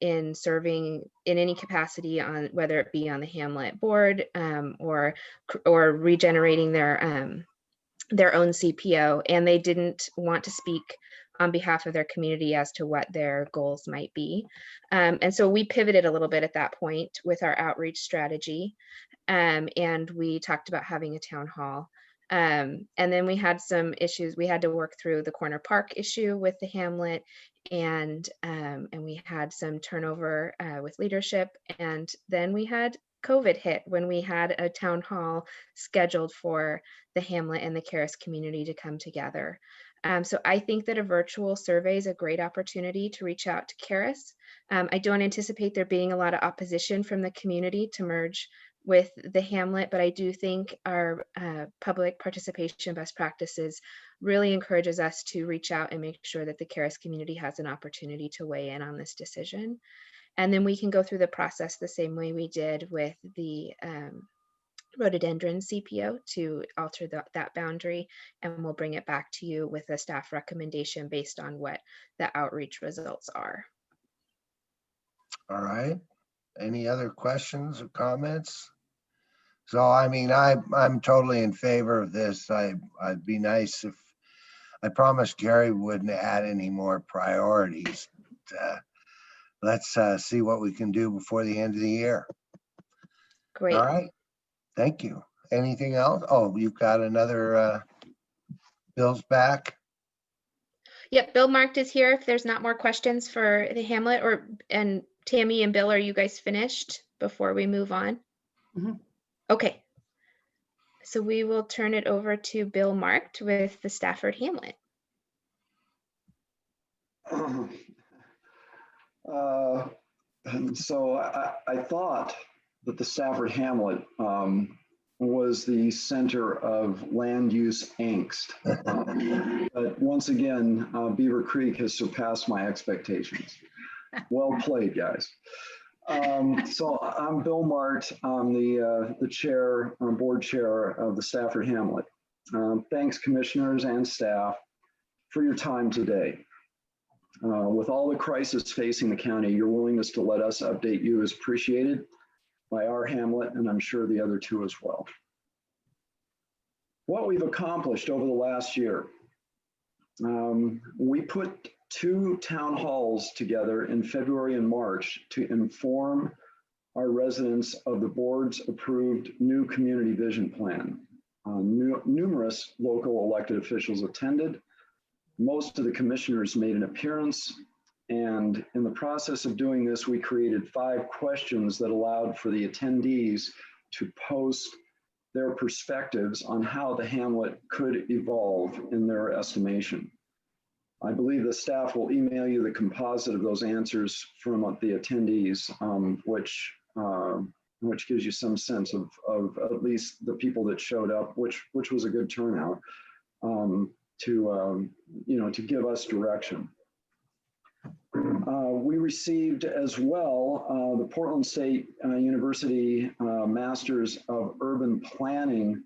in serving in any capacity, on whether it be on the hamlet board or regenerating their own CPO, and they didn't want to speak on behalf of their community as to what their goals might be. And so we pivoted a little bit at that point with our outreach strategy, and we talked about having a town hall. And then we had some issues. We had to work through the corner park issue with the hamlet, and we had some turnover with leadership. And then we had COVID hit when we had a town hall scheduled for the hamlet and the Caris community to come together. So I think that a virtual survey is a great opportunity to reach out to Caris. I don't anticipate there being a lot of opposition from the community to merge with the hamlet, but I do think our public participation best practices really encourages us to reach out and make sure that the Caris community has an opportunity to weigh in on this decision. And then we can go through the process the same way we did with the rhododendron CPO to alter that boundary, and we'll bring it back to you with a staff recommendation based on what the outreach results are. All right. Any other questions or comments? So, I mean, I'm totally in favor of this. I'd be nice if, I promised Gary wouldn't add any more priorities. Let's see what we can do before the end of the year. Great. All right. Thank you. Anything else? Oh, you've got another Bill's back. Yep, Bill Marked is here. If there's not more questions for the hamlet, and Tammy and Bill, are you guys finished before we move on? Mm-hmm. Okay. So we will turn it over to Bill Marked with the Stafford Hamlet. So I thought that the Stafford Hamlet was the center of land use angst. But once again, Beaver Creek has surpassed my expectations. Well played, guys. So I'm Bill Mart. I'm the chair, board chair of the Stafford Hamlet. Thanks, commissioners and staff, for your time today. With all the crisis facing the county, your willingness to let us update you is appreciated by our hamlet, and I'm sure the other 2 as well. What we've accomplished over the last year, we put 2 town halls together in February and March to inform our residents of the board's approved new community vision plan. Numerous local elected officials attended. Most of the commissioners made an appearance, and in the process of doing this, we created 5 questions that allowed for the attendees to post their perspectives on how the hamlet could evolve in their estimation. I believe the staff will email you the composite of those answers from the attendees, which gives you some sense of at least the people that showed up, which was a good turnout, to give us direction. We received as well the Portland State University Masters of Urban Planning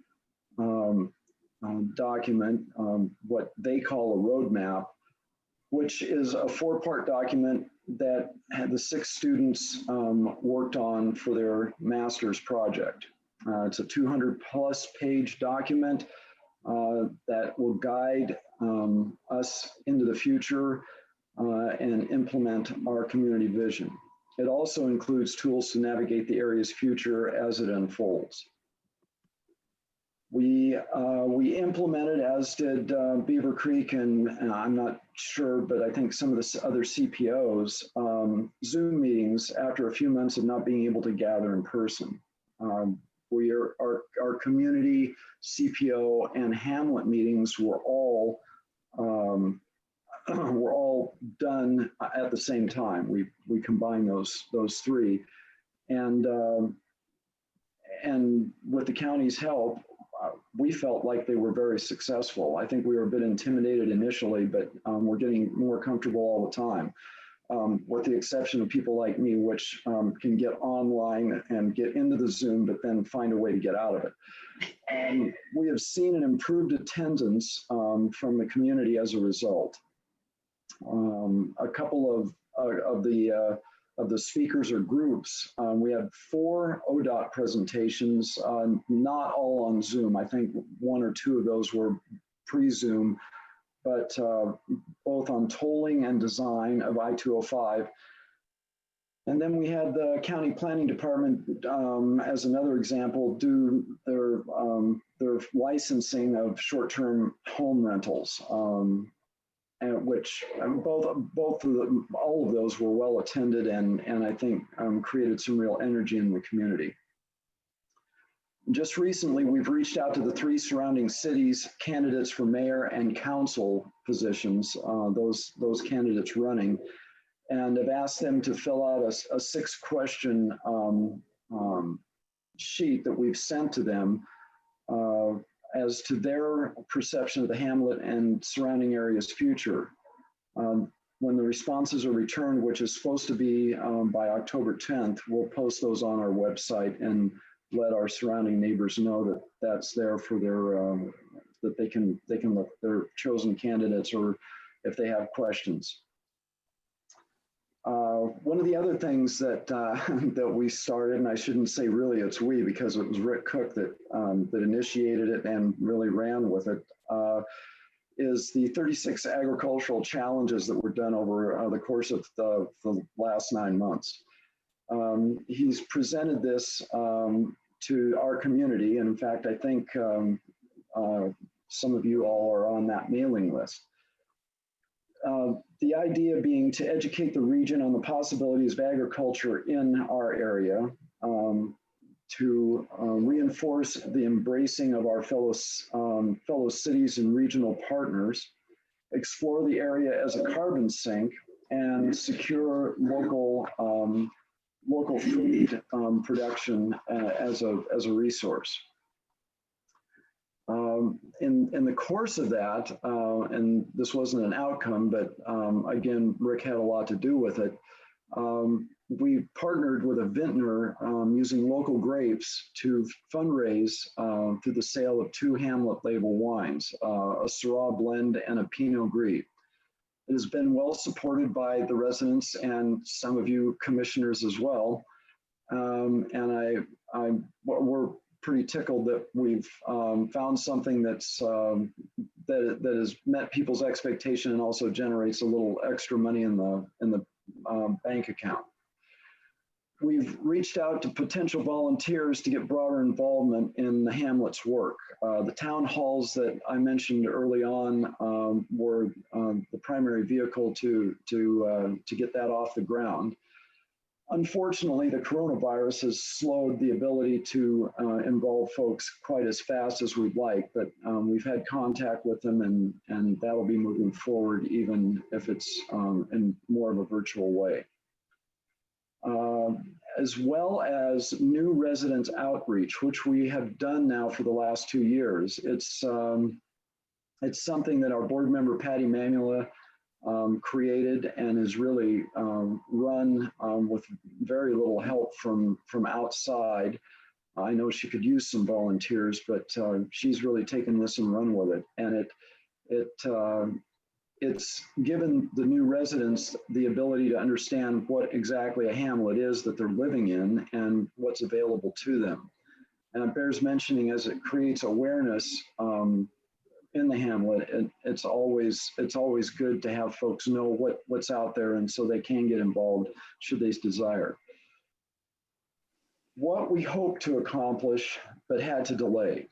document, what they call a roadmap, which is a 4-part document that the 6 students worked on for their master's project. It's a 200+ page document that will guide us into the future and implement our community vision. It also includes tools to navigate the area's future as it unfolds. We implemented, as did Beaver Creek, and I'm not sure, but I think some of the other CPOs, Zoom meetings after a few months of not being able to gather in person. Our community CPO and Hamlet meetings were all done at the same time. We combined those three, and with the county's help, we felt like they were very successful. I think we were a bit intimidated initially, but we're getting more comfortable all the time, with the exception of people like me, which can get online and get into the Zoom, but then find a way to get out of it. We have seen an improved attendance from the community as a result. A couple of the speakers or groups, we had 4 ODOT presentations, not all on Zoom. I think 1 or 2 of those were pre-Zoom, but both on tolling and design of I-205. And then we had the county planning department, as another example, do their licensing of short-term home rentals. And which all of those were well attended, and I think created some real energy in the community. Just recently, we've reached out to the 3 surrounding cities candidates for mayor and council positions, those candidates running, and have asked them to fill out a 6-question sheet that we've sent to them as to their perception of the hamlet and surrounding areas' future. When the responses are returned, which is supposed to be by October 10th, we'll post those on our website and let our surrounding neighbors know that that's there for their, that they can look their chosen candidates, or if they have questions. One of the other things that that we started, and I shouldn't say really it's we, because it was Rick Cook that initiated it and really ran with it, is the 36 agricultural challenges that were done over the course of the last 9 months. He's presented this to our community, and in fact, I think some of you all are on that mailing list. The idea being to educate the region on the possibilities of agriculture in our area, to reinforce the embracing of our fellow cities and regional partners, explore the area as a carbon sink, and secure local food production as a resource. In the course of that, and this wasn't an outcome, but again, Rick had a lot to do with it. We partnered with a vintner using local grapes to fundraise through the sale of 2 Hamlet label wines, a Syrah blend and a Pinot Gris. It has been well supported by the residents and some of you commissioners as well. And we're pretty tickled that we've found something that's that has met people's expectation and also generates a little extra money in the bank account. We've reached out to potential volunteers to get broader involvement in the Hamlet's work. The town halls that I mentioned early on were the primary vehicle to get that off the ground. Unfortunately, the coronavirus has slowed the ability to involve folks quite as fast as we'd like, but we've had contact with them, and that'll be moving forward, even if it's in more of a virtual way. As well as new resident outreach, which we have done now for the last 2 years. It's something that our board member, Patty Mamula, created and is really run with very little help from outside. I know she could use some volunteers, but she's really taken this and run with it. And it's given the new residents the ability to understand what exactly a hamlet is that they're living in and what's available to them. And it bears mentioning, as it creates awareness in the hamlet, and it's always good to have folks know what's out there, and so they can get involved should they desire. What we hope to accomplish but had to delay.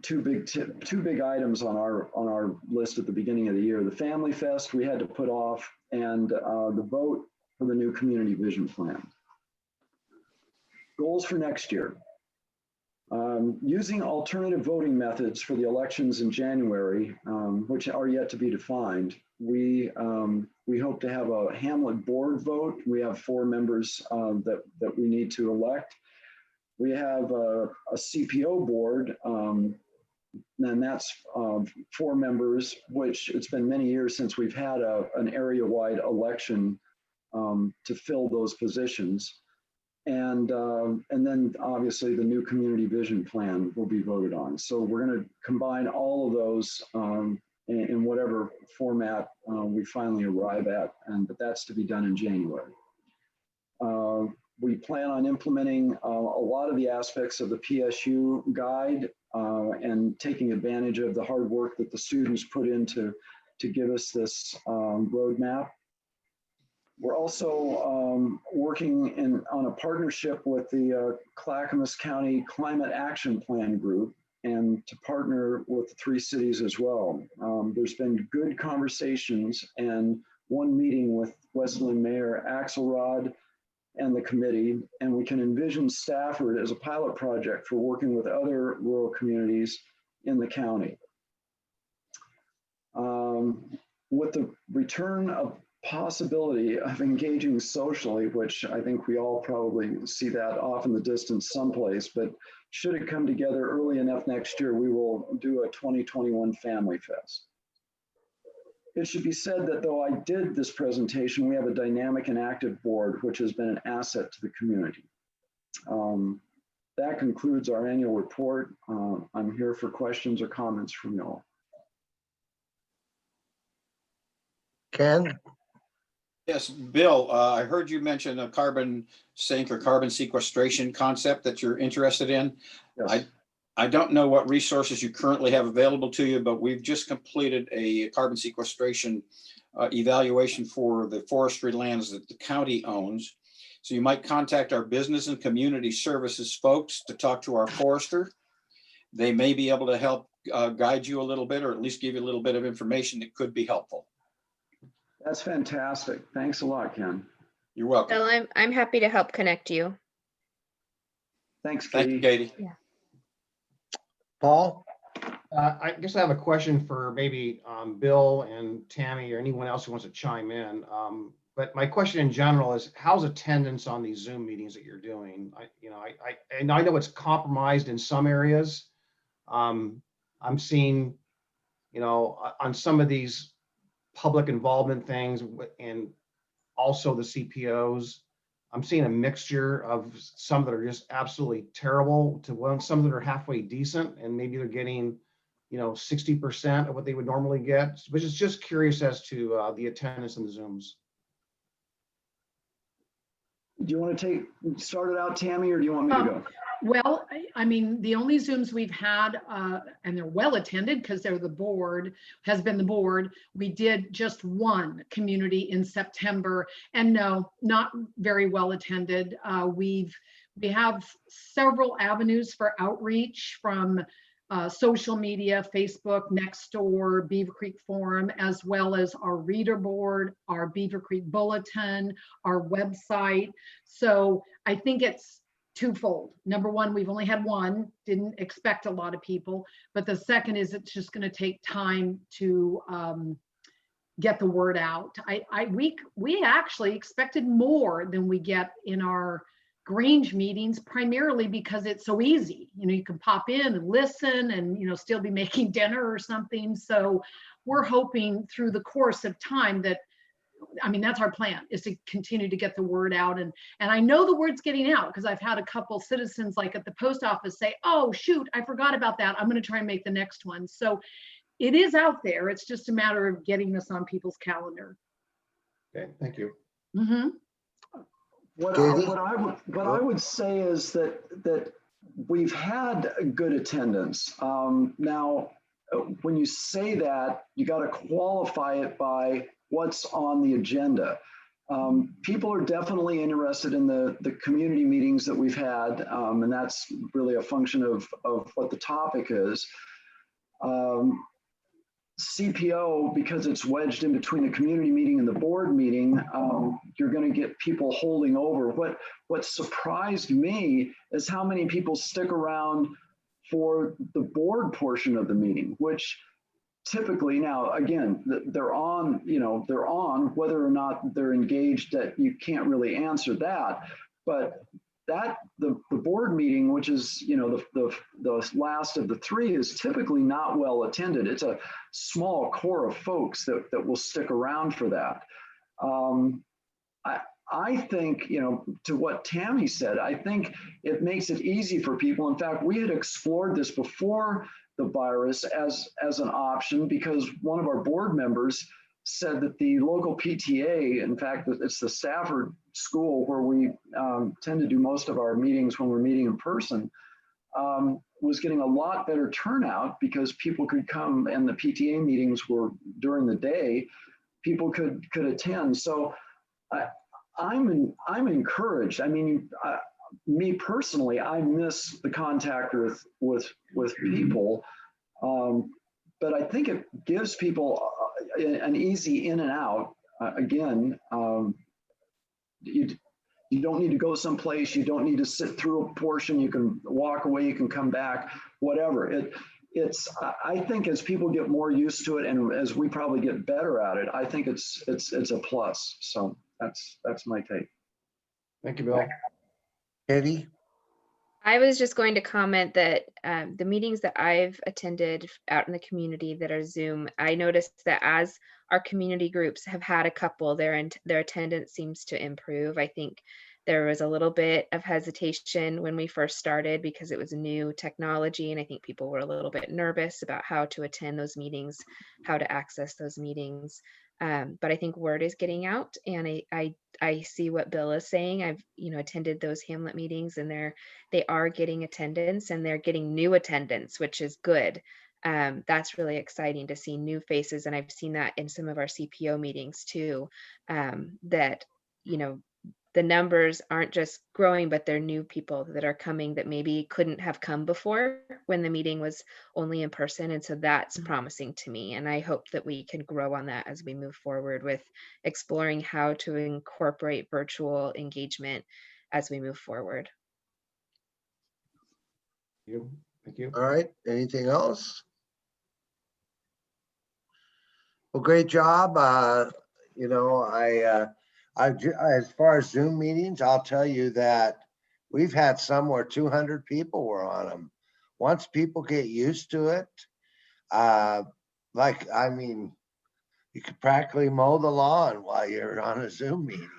Two big items on our list at the beginning of the year: the Family Fest we had to put off, and the vote for the new community vision plan. Goals for next year. Using alternative voting methods for the elections in January, which are yet to be defined, we hope to have a Hamlet board vote. We have 4 members that we need to elect. We have a CPO board, and that's 4 members, which it's been many years since we've had an area-wide election to fill those positions. And then obviously the new community vision plan will be voted on. So we're going to combine all of those in whatever format we finally arrive at, but that's to be done in January. We plan on implementing a lot of the aspects of the PSU guide and taking advantage of the hard work that the students put into to give us this roadmap. We're also working on a partnership with the Clackamas County Climate Action Plan Group, and to partner with the 3 cities as well. There's been good conversations and one meeting with Westland Mayor Axelrod and the committee, and we can envision Stafford as a pilot project for working with other rural communities in the county. With the return of possibility of engaging socially, which I think we all probably see that off in the distance someplace, but should it come together early enough next year, we will do a 2021 Family Fest. It should be said that though I did this presentation, we have a dynamic and active board, which has been an asset to the community. That concludes our annual report. I'm here for questions or comments from you all. Ken? Yes, Bill, I heard you mention a carbon sink or carbon sequestration concept that you're interested in. Yes. I don't know what resources you currently have available to you, but we've just completed a carbon sequestration evaluation for the forestry lands that the county owns. So you might contact our business and community services folks to talk to our forester. They may be able to help guide you a little bit, or at least give you a little bit of information that could be helpful. That's fantastic. Thanks a lot, Ken. You're welcome. Well, I'm happy to help connect you. Thanks, Thank Katie. you, Katie. Yeah. Paul? I guess I have a question for maybe Bill and Tammy or anyone else who wants to chime in. But my question in general is, how's attendance on these Zoom meetings that you're doing? I know it's compromised in some areas. I'm seeing, on some of these public involvement things and also the CPOs, I'm seeing a mixture of some that are just absolutely terrible to some that are halfway decent, and maybe they're getting 60% of what they would normally get, which is just curious as to the attendance in the Zooms. Do you want to start it out, Tammy, or do you want me to go? Well, I mean, the only Zooms we've had, and they're well attended because they're the board, has been the board. We did just one community in September, and no, not very well attended. We have several avenues for outreach from social media, Facebook, Nextdoor, Beaver Creek Forum, as well as our reader board, our Beaver Creek Bulletin, our website. So I think it's twofold. Number one, we've only had one, didn't expect a lot of people. But the second is it's just going to take time to get the word out. We actually expected more than we get in our Grange meetings, primarily because it's so easy. You can pop in and listen and, still be making dinner or something. So we're hoping through the course of time that, that's our plan, is to continue to get the word out. And I know the word's getting out because I've had a couple citizens like at the post office say, oh, shoot, I forgot about that. I'm going to try and make the next one. So it is out there. It's just a matter of getting this on people's calendar. Okay, thank you. Mm-hmm. What I would say is that we've had good attendance. Now, when you say that, you got to qualify it by what's on the agenda. People are definitely interested in the community meetings that we've had, and that's really a function of what the topic is. CPO, because it's wedged in between the community meeting and the board meeting, you're going to get people holding over. What surprised me is how many people stick around for the board portion of the meeting, which typically, now again, they're on, they're on, whether or not they're engaged, that you can't really answer that. But that the board meeting, which is, the last of the three, is typically not well attended. It's a small core of folks that will stick around for that. I think, to what Tammy said, I think it makes it easy for people. In fact, we had explored this before the virus as an option, because one of our board members said that the local PTA, in fact, it's the Stafford school where we tend to do most of our meetings when we're meeting in person, was getting a lot better turnout because people could come, and the PTA meetings were during the day, people could attend. So I'm encouraged. I mean, me personally, I miss the contact with people, but I think it gives people an easy in and out. Again, you don't need to go someplace. You don't need to sit through a portion. You can walk away. You can come back. Whatever. I think as people get more used to it, and as we probably get better at it, I think it's a plus. So that's my take. Thank you, Bill. Katie? I was just going to comment that the meetings that I've attended out in the community that are Zoom, I noticed that as our community groups have had a couple, their attendance seems to improve. I think there was a little bit of hesitation when we first started because it was new technology, and I think people were a little bit nervous about how to attend those meetings, how to access those meetings. But I think word is getting out, and I see what Bill is saying. I've attended those Hamlet meetings, and they are getting attendance, and they're getting new attendance, which is good. That's really exciting to see new faces, and I've seen that in some of our CPO meetings too. That the numbers aren't just growing, but they're new people that are coming that maybe couldn't have come before when the meeting was only in person. And so that's promising to me. And I hope that we can grow on that as we move forward with exploring how to incorporate virtual engagement as we move forward. Thank you. All right, anything else? Well, great job. As far as Zoom meetings, I'll tell you that we've had some where 200 people were on them. Once people get used to it, you could practically mow the lawn while you're on a Zoom meeting.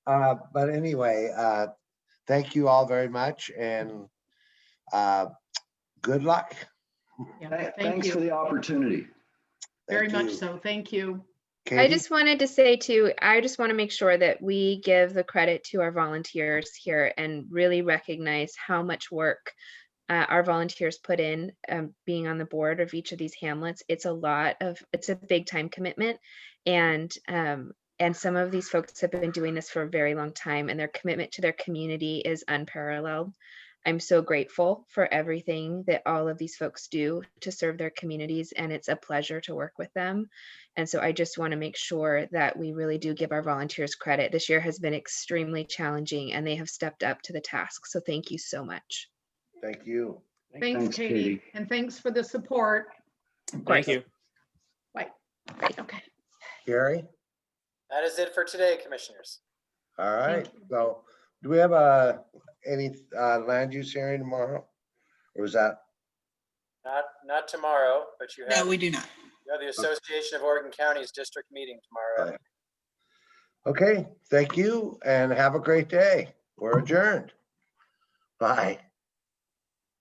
But anyway, thank you all very much, and good luck. Yeah, Thanks for the opportunity. Very much so. Thank you. Katie? I just wanted to say too, I just want to make sure that we give the credit to our volunteers here and really recognize how much work our volunteers put in being on the board of each of these hamlets. It's a big time commitment. And some of these folks have been doing this for a very long time, and their commitment to their community is unparalleled. I'm so grateful for everything that all of these folks do to serve their communities, and it's a pleasure to work with them. And so I just want to make sure that we really do give our volunteers credit. This year has been extremely challenging, and they have stepped up to the task. So thank you so much. Thank you. Thanks, Katie. And thanks for the support. Thank you. Bye. Okay. Gary? That is it for today, commissioners. All right, so do we have any land use hearing tomorrow? Or was that? Not tomorrow, but you have. No, we do not. You have the Association of Oregon Counties district meeting tomorrow. Okay, thank you and have a great day. We're adjourned. Bye.